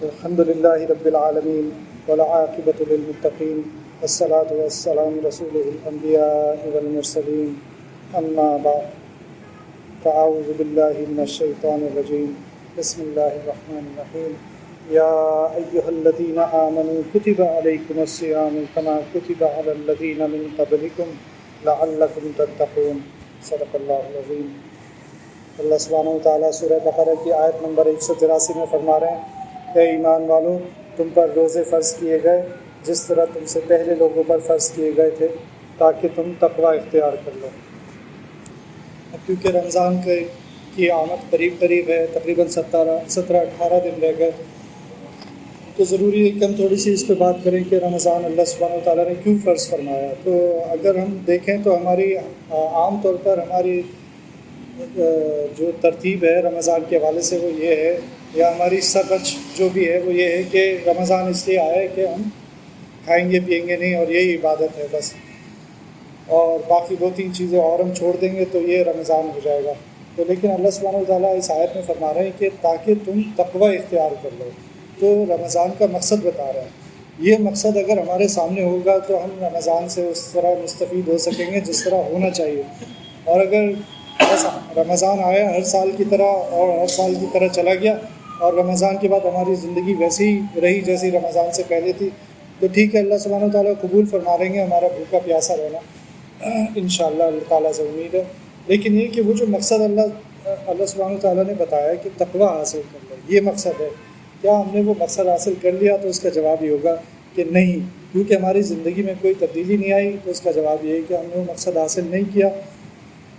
الحمد للہ رب العالمین والعاقبۃ للمتقین والصلاة والسلام رسول الانبیاء والمرسلین اما بعد فاعوذ باللہ من الشیطان الرجیم بسم اللہ الرحمن الرحیم یا ایہا الذین آمنوا کتب علیکم الصیام کما کتب علی الذین من قبلکم لعلکم تتقون صدق اللہ العظیم۔ اللہ سبحانہ وتعالیٰ سورہ بقرہ کی آیت نمبر 183 میں فرما رہے ہیں، اے ایمان والو، تم پر روزے فرض کیے گئے جس طرح تم سے پہلے لوگوں پر فرض کیے گئے تھے تاکہ تم تقوی اختیار کر لو۔ اب کیونکہ رمضان کی آمد قریب ہے، تقریباً 17-18 دن رہ گئے، تو ضروری ہے کہ ہم تھوڑی سی اس پہ بات کریں کہ رمضان اللہ سبحانہ وتعالیٰ نے کیوں فرض فرمایا۔ تو اگر ہم دیکھیں تو ہماری عام طور پر ہماری جو ترتیب ہے رمضان کے حوالے سے وہ یہ ہے، یا ہماری سرچ جو بھی ہے وہ یہ ہے کہ رمضان اس لیے آیا ہے کہ ہم کھائیں گے پیئیں گے نہیں، اور یہی عبادت ہے بس، اور باقی 2-3 چیزیں اور ہم چھوڑ دیں گے تو یہ رمضان ہو جائے گا۔ تو لیکن اللہ سبحانہ وتعالیٰ اس آیت میں فرما رہے ہیں کہ تاکہ تم تقوی اختیار کر لو، تو رمضان کا مقصد بتا رہا ہے۔ یہ مقصد اگر ہمارے سامنے ہوگا تو ہم رمضان سے اس طرح مستفید ہو سکیں گے جس طرح ہونا چاہیے، اور اگر رمضان آیا ہر سال کی طرح اور ہر سال کی طرح چلا گیا اور رمضان کے بعد ہماری زندگی ویسی ہی رہی جیسی رمضان سے پہلے تھی، تو ٹھیک ہے، اللہ سبحانہ وتعالیٰ قبول فرما لیں گے ہمارا بھوکا پیاسا رہنا انشاءاللہ، اللہ تعالیٰ سے امید ہے۔ لیکن یہ کہ وہ جو مقصد اللہ سبحانہ وتعالیٰ نے بتایا کہ تقوی حاصل کر لو، یہ مقصد ہے، کیا ہم نے وہ مقصد حاصل کر لیا؟ تو اس کا جواب یہ ہوگا کہ نہیں، کیونکہ ہماری زندگی میں کوئی تبدیلی نہیں آئی، تو اس کا جواب یہ ہے کہ ہم نے وہ مقصد حاصل نہیں کیا۔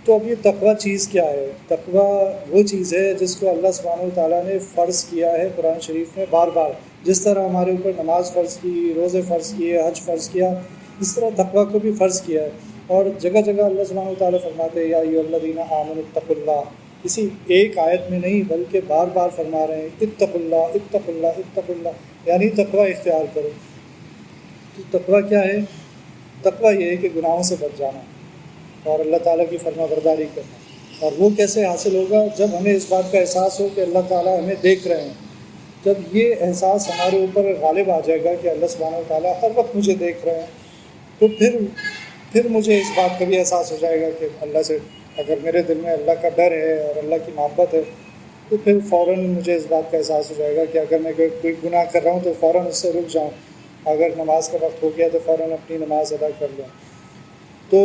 تو اب یہ تقوی چیز کیا ہے؟ تقوی وہ چیز ہے جس کو اللہ سبحانہ وتعالیٰ نے فرض کیا ہے قرآن شریف میں بار بار، جس طرح ہمارے اوپر نماز فرض کی، روزے فرض کیے، حج فرض کیا، اس طرح تقوی کو بھی فرض کیا ہے۔ اور جگہ جگہ اللہ سبحانہ وتعالیٰ فرماتے ہیں یا ایھا الذین آمنوا اتقوا اللہ، اسی ایک آیت میں نہیں بلکہ بار بار فرما رہے ہیں اتقوا اللہ اتقوا اللہ اتقوا اللہ، یعنی تقوی اختیار کرو۔ تو تقوی کیا ہے؟ تقوی یہ ہے کہ گناہوں سے بچ جانا اور اللہ تعالیٰ کی فرما برداری کرنا۔ اور وہ کیسے حاصل ہوگا؟ جب ہمیں اس بات کا احساس ہو کہ اللہ تعالیٰ ہمیں دیکھ رہے ہیں۔ جب یہ احساس ہمارے اوپر غالب آ جائے گا کہ اللہ سبحانہ وتعالیٰ ہر وقت مجھے دیکھ رہے ہیں، تو پھر مجھے اس بات کا بھی احساس ہو جائے گا کہ اللہ سے اگر میرے دل میں اللہ کا ڈر ہے اور اللہ کی محبت ہے، تو پھر فوراً مجھے اس بات کا احساس ہو جائے گا کہ اگر میں کوئی گناہ کر رہا ہوں تو فوراً اس سے رک جاؤں، اگر نماز کا وقت ہو گیا تو فوراً اپنی نماز ادا کر لوں۔ تو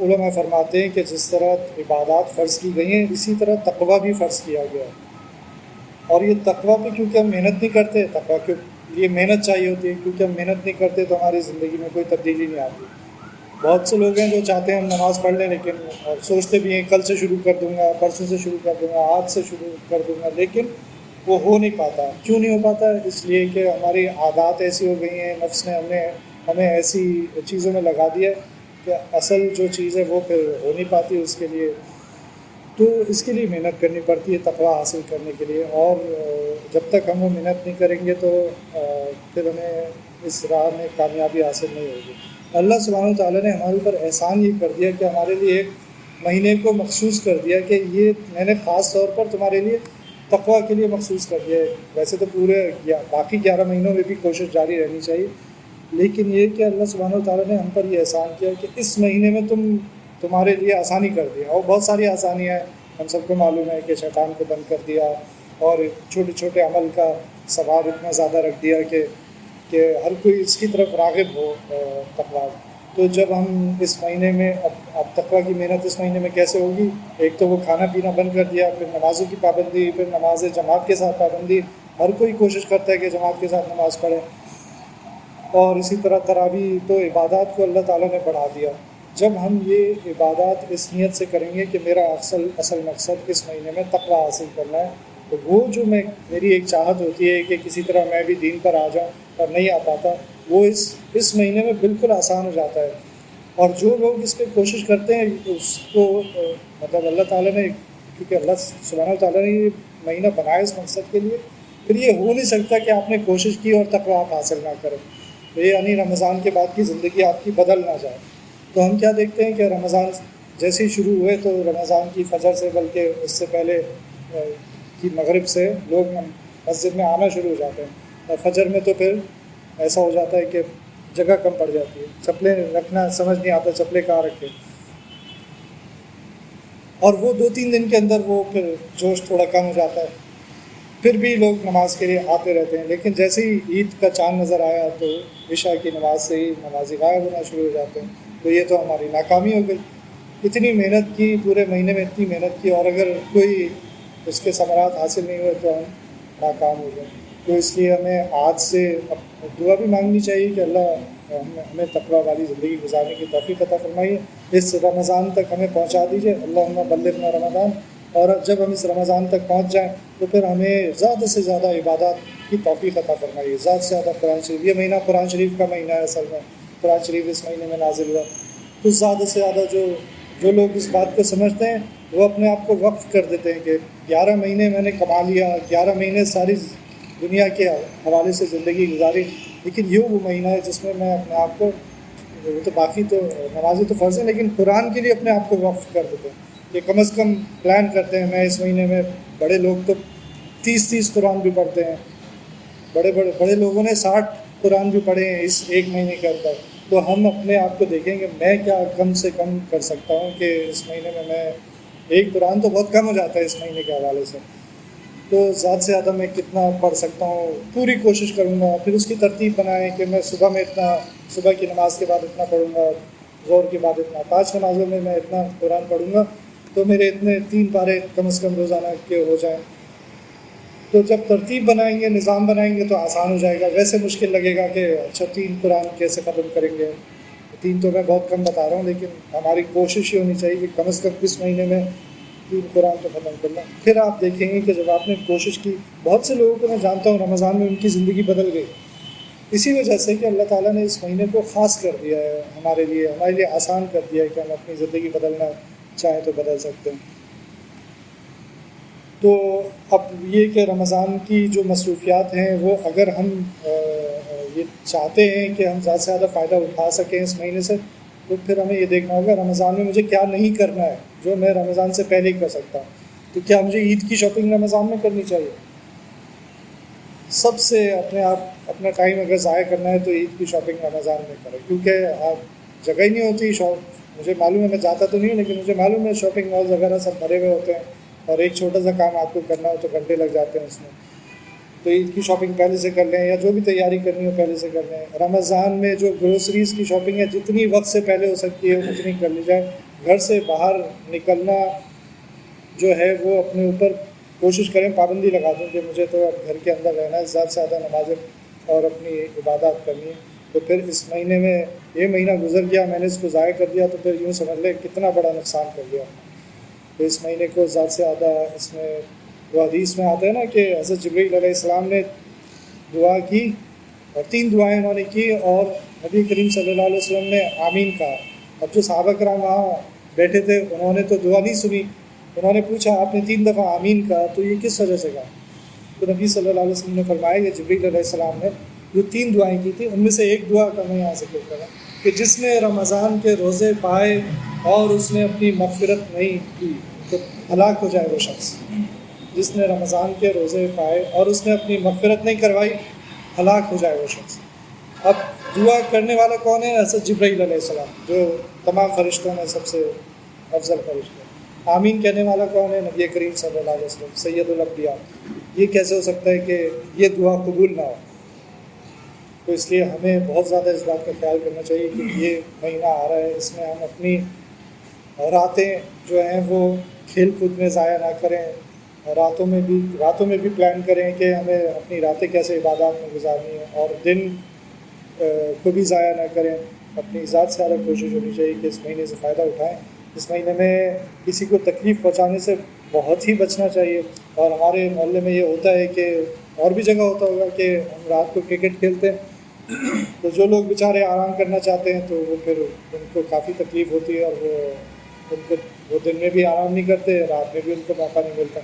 علماء فرماتے ہیں کہ جس طرح عبادات فرض کی گئی ہیں اسی طرح تقوی بھی فرض کیا گیا ہے۔ اور یہ تقوی بھی کیونکہ ہم محنت نہیں کرتے، تقوی کے لیے محنت چاہیے ہوتی ہے، کیونکہ ہم محنت نہیں کرتے تو ہماری زندگی میں کوئی تبدیلی نہیں آتی۔ بہت سے لوگ ہیں جو چاہتے ہیں ہم نماز پڑھ لیں، لیکن اور سوچتے بھی ہیں کل سے شروع کر دوں گا، پرسوں سے شروع کر دوں گا، آج سے شروع کر دوں گا، لیکن وہ ہو نہیں پاتا۔ کیوں نہیں ہو پاتا؟ اس لیے کہ ہماری عادات ایسی ہو گئی ہیں، نفس نے ہمیں ایسی چیزوں میں لگا دیا ہے کہ اصل جو چیز ہے وہ پھر ہو نہیں پاتی اس کے لیے۔ تو اس کے لیے محنت کرنی پڑتی ہے تقوی حاصل کرنے کے لیے، اور جب تک ہم وہ محنت نہیں کریں گے تو پھر ہمیں اس راہ میں کامیابی حاصل نہیں ہوگی۔ اللہ سبحانہ وتعالیٰ نے ہمارے اوپر احسان یہ کر دیا کہ ہمارے لیے ایک مہینے کو مخصوص کر دیا کہ یہ میں نے خاص طور پر تمہارے لیے تقوی کے لیے مخصوص کر دیا ہے۔ ویسے تو پورے باقی 11 مہینوں میں بھی کوشش جاری رہنی چاہیے، لیکن یہ کہ اللہ سبحانہ وتعالیٰ نے ہم پر یہ احسان کیا کہ اس مہینے میں تمہارے لیے آسانی کر دیا، اور بہت ساری آسانیاں ہیں، ہم سب کو معلوم ہے کہ شیطان کو بند کر دیا، اور چھوٹے چھوٹے عمل کا ثواب اتنا زیادہ رکھ دیا کہ ہر کوئی اس کی طرف راغب ہو تقوی۔ تو جب ہم اس مہینے میں اب تقوی کی محنت اس مہینے میں کیسے ہوگی؟ ایک تو وہ کھانا پینا بند کر دیا، پھر نمازوں کی پابندی، پھر نماز جماعت کے ساتھ پابندی، ہر کوئی کوشش کرتا ہے کہ جماعت کے ساتھ نماز پڑھے، اور اسی طرح تراویح، تو عبادات کو اللہ تعالیٰ نے بڑھا دیا۔ جب ہم یہ عبادات اس نیت سے کریں گے کہ میرا اصل مقصد اس مہینے میں تقوی حاصل کرنا ہے، تو وہ جو میری ایک چاہت ہوتی ہے کہ کسی طرح میں بھی دین پر آ جاؤں اور نہیں آ پاتا، وہ اس مہینے میں بالکل آسان ہو جاتا ہے۔ اور جو لوگ اس پہ کوشش کرتے ہیں اس کو مطلب اللہ تعالیٰ نے، کیونکہ اللہ سبحانہ وتعالیٰ نے یہ مہینہ بنایا اس مقصد کے لیے، پھر یہ ہو نہیں سکتا کہ آپ نے کوشش کی اور تقوی آپ حاصل نہ کریں، یعنی رمضان کے بعد کی زندگی آپ کی بدل نہ جائے۔ تو ہم کیا دیکھتے ہیں کہ رمضان جیسے ہی شروع ہوئے تو رمضان کی فجر سے، بلکہ اس سے پہلے کی مغرب سے لوگ مسجد میں آنا شروع ہو جاتے ہیں، اور فجر میں تو پھر ایسا ہو جاتا ہے کہ جگہ کم پڑ جاتی ہے، چپلیں رکھنا سمجھ نہیں آتا چپلیں کہاں رکھیں، اور وہ 2-3 دن کے اندر وہ پھر جوش تھوڑا کم ہو جاتا ہے، پھر بھی لوگ نماز کے لیے آتے رہتے ہیں، لیکن جیسے ہی عید کا چاند نظر آیا تو عشاء کی نماز سے ہی نمازی غائب ہونا شروع ہو جاتے ہیں. تو یہ تو ہماری ناکامی ہو گئی. اتنی محنت کی، پورے مہینے میں اتنی محنت کی، اور اگر کوئی اس کے ثمرات حاصل نہیں ہوئے تو ہم ناکام ہو گئے. تو اس لیے ہمیں آج سے دعا بھی مانگنی چاہیے کہ اللہ ہمیں تقویٰ والی زندگی گزارنے کی توفیق عطا فرمائیے، اس رمضان تک ہمیں پہنچا دیجیے. اللہم بلغنا رمضان. اور جب ہم اس رمضان تک پہنچ جائیں تو پھر ہمیں زیادہ سے زیادہ عبادات کی توفیق عطا فرمائیے، زیادہ سے زیادہ قرآن شریف. یہ مہینہ قرآن شریف کا مہینہ ہے، اصل میں قرآن شریف اس مہینے میں نازل ہوا. تو زیادہ سے زیادہ جو لوگ اس بات کو سمجھتے ہیں وہ اپنے آپ کو وقف کر دیتے ہیں کہ 11 مہینے میں نے کما لیا، 11 مہینے ساری دنیا کے حوالے سے زندگی گزاری. لیکن یہ وہ مہینہ ہے جس میں میں اپنے آپ کو، وہ تو باقی تو نمازیں تو فرض ہیں، لیکن قرآن کے لیے اپنے آپ کو وقف کر دیتے ہیں کہ کم از کم پلان کرتے ہیں میں اس مہینے میں. بڑے لوگ تو 30 قرآن بھی پڑھتے ہیں، بڑے لوگوں نے 60 قرآن بھی پڑھے ہیں اس ایک مہینے کے اندر. تو ہم اپنے آپ کو دیکھیں کہ میں کیا کم سے کم کر سکتا ہوں کہ اس مہینے میں ایک قرآن تو بہت کم ہو جاتا ہے اس مہینے کے حوالے سے، تو زیادہ سے زیادہ میں کتنا پڑھ سکتا ہوں پوری کوشش کروں گا. پھر اس کی ترتیب بنائیں کہ میں صبح کی نماز کے بعد اتنا پڑھوں گا، ظہر کے بعد اتنا، 5 نمازوں میں اتنا قرآن پڑھوں گا، تو میرے اتنے 3 پارے کم از کم روزانہ کے ہو جائیں. تو جب ترتیب بنائیں گے، نظام بنائیں گے تو آسان ہو جائے گا. ویسے مشکل لگے گا کہ اچھا 3 قرآن کیسے ختم کریں گے. 3 تو میں بہت کم بتا رہا ہوں، لیکن ہماری کوشش یہ ہونی چاہیے کہ کم از کم اس مہینے میں 3 قرآن تو ختم کرنا. پھر آپ دیکھیں گے کہ جب آپ نے کوشش کی، بہت سے لوگوں کو میں جانتا ہوں رمضان میں ان کی زندگی بدل گئی، اسی وجہ سے کہ اللہ تعالیٰ نے اس مہینے کو خاص کر دیا ہے ہمارے لیے آسان کر دیا ہے کہ ہم اپنی زندگی بدلنا چاہیں تو بدل سکتے ہیں. تو اب یہ کہ رمضان کی جو مصروفیات ہیں وہ اگر ہم یہ چاہتے ہیں کہ ہم زیادہ سے زیادہ فائدہ اٹھا سکیں اس مہینے سے، تو پھر ہمیں یہ دیکھنا ہوگا رمضان میں مجھے کیا نہیں کرنا ہے جو میں رمضان سے پہلے ہی کر سکتا ہوں. تو کیا مجھے عید کی شاپنگ رمضان میں کرنی چاہیے؟ سب سے اپنا ٹائم اگر ضائع کرنا ہے تو عید کی شاپنگ رمضان میں کریں، کیونکہ آپ جگہ ہی نہیں ہوتی. مجھے معلوم ہے، میں جاتا تو نہیں ہوں، لیکن مجھے معلوم ہے شاپنگ مال وغیرہ سب بھرے ہوئے ہوتے ہیں، اور ایک چھوٹا سا کام آپ کو کرنا ہو تو گھنٹے لگ جاتے ہیں اس میں. تو عید کی شاپنگ پہلے سے کر لیں، یا جو بھی تیاری کرنی ہو پہلے سے کر لیں. رمضان میں جو گروسریز کی شاپنگ ہے جتنی وقت سے پہلے ہو سکتی ہے اتنی کر لی جائے. گھر سے باہر نکلنا جو ہے وہ اپنے اوپر کوشش کریں، پابندی لگا دیں کہ مجھے تو اب گھر کے اندر رہنا ہے، زیادہ سے زیادہ نمازیں اور اپنی عبادات کرنی ہے. تو پھر اس مہینے میں یہ مہینہ گزر گیا، میں نے اس کو ضائع کر دیا، تو پھر یوں سمجھ لیں کتنا بڑا نقصان کر دیا. تو اس مہینے کو زیادہ سے زیادہ، اس میں وہ حدیث میں آتا ہے نا کہ حضرت جبرائیل علیہ السلام نے دعا کی اور 3 دعائیں انہوں نے کی، اور نبی کریم صلی اللہ علیہ وسلم نے آمین کہا. اب جو صحابہ کرام وہاں بیٹھے تھے انہوں نے تو دعا نہیں سنی، انہوں نے پوچھا آپ نے 3 دفعہ آمین کہا تو یہ کس وجہ سے کہا؟ تو نبی صلی اللہ علیہ وسلم نے فرمایا کہ جبرائیل علیہ السلام نے جو 3 دعائیں کی تھیں ان میں سے ایک دعا کا میں یہاں ذکر کرا کہ جس نے رمضان کے روزے پائے اور اس نے اپنی مغفرت نہیں کی تو ہلاک ہو جائے وہ شخص. جس نے رمضان کے روزے پائے اور اس نے اپنی مغفرت نہیں کروائی، ہلاک ہو جائے وہ شخص. اب دعا کرنے والا کون ہے؟ حضرت جبرائیل علیہ السلام، جو تمام فرشتوں میں سب سے افضل فرشتہ. آمین کہنے والا کون ہے؟ نبی کریم صلی اللہ علیہ وسلم، سید الانبیاء. یہ کیسے ہو سکتا ہے کہ یہ دعا قبول نہ ہو؟ تو اس لیے ہمیں بہت زیادہ اس بات کا خیال کرنا چاہیے کہ یہ مہینہ آ رہا ہے، اس میں ہم اپنی راتیں جو ہیں وہ کھیل کود میں ضائع نہ کریں. راتوں میں بھی پلان کریں کہ ہمیں اپنی راتیں کیسے عبادات میں گزارنی ہیں، اور دن کو بھی ضائع نہ کریں. اپنی ذات سے زیادہ کوشش ہونی چاہیے کہ اس مہینے سے فائدہ اٹھائیں. اس مہینے میں کسی کو تکلیف پہنچانے سے بہت ہی بچنا چاہیے. اور ہمارے محلے میں یہ ہوتا ہے کہ اور بھی جگہ ہوتا ہوگا کہ ہم رات کو کرکٹ کھیلتے ہیں، تو جو لوگ بیچارے آرام کرنا چاہتے ہیں تو وہ پھر ان کو کافی تکلیف ہوتی ہے، اور وہ دن میں بھی آرام نہیں کرتے، رات میں بھی ان کو موقع نہیں ملتا.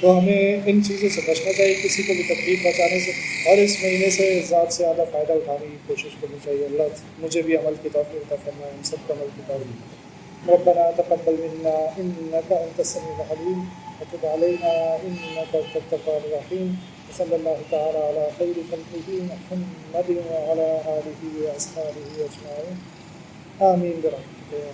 تو ہمیں ان چیزوں سے بچنا چاہیے، کسی کو بھی تکلیف پہنچانے سے، اور اس مہینے سے زیادہ فائدہ اٹھانے کی کوشش کرنی چاہیے. اللہ مجھے بھی عمل کی توفیق عطا فرمائے، ہم سب کو عمل کی توفیق. ربنا تقبل منا انك انت السميع العليم وتب علينا انك انت التواب الرحيم. صلی اللہ تعالی علی خیر خلقہ محمد وعلی آلہ واصحابہ اجمعین آمین برحمتک یا